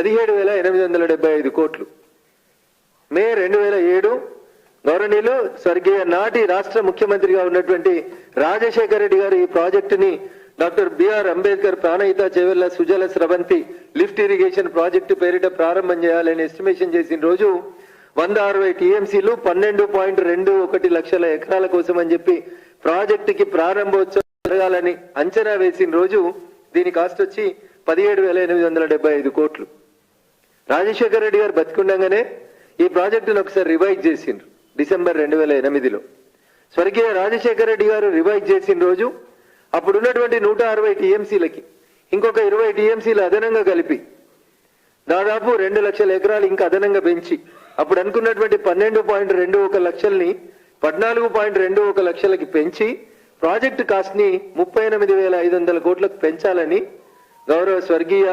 17,875 కోట్లు. మే 2007 గౌరవనీయులు స్వర్గీయ నాటి రాష్ట్ర ముఖ్యమంత్రిగా ఉన్నటువంటి రాజశేఖర రెడ్డి గారు ఈ ప్రాజెక్టుని doctor BR Ambedkar Pranahita Chevella Sujala Sravanthi lift irrigation project పేరిట ప్రారంభం చేయాలని ఎస్టిమేషన్ చేసిన రోజు 160 టీఎంసీలు 12.21 లక్షల ఎకరాల కోసం అని చెప్పి ప్రాజెక్టుకి ప్రారంభోత్సవం జరగాలని అంచనా వేసిన రోజు దీని కాస్ట్ వచ్చి 17,875 కోట్లు. రాజశేఖర రెడ్డి గారు బతికుండగానే ఈ ప్రాజెక్టును ఒకసారి రివైజ్ చేసిండ్రు డిసెంబర్ 2008లో. స్వర్గీయ రాజశేఖర రెడ్డి గారు రివైజ్ చేసిన రోజు అప్పుడున్నటువంటి 160 టీఎంసీలకి ఇంకొక 20 టీఎంసీలు అదనంగా కలిపి దాదాపు 2 లక్షల ఎకరాలు ఇంకా అదనంగా పెంచి అప్పుడు అనుకున్నటువంటి 12.21 లక్షల్ని 14.21 లక్షలకి పెంచి ప్రాజెక్టు కాస్ట్ ని 38,500 కోట్లకు పెంచాలని గౌరవ స్వర్గీయ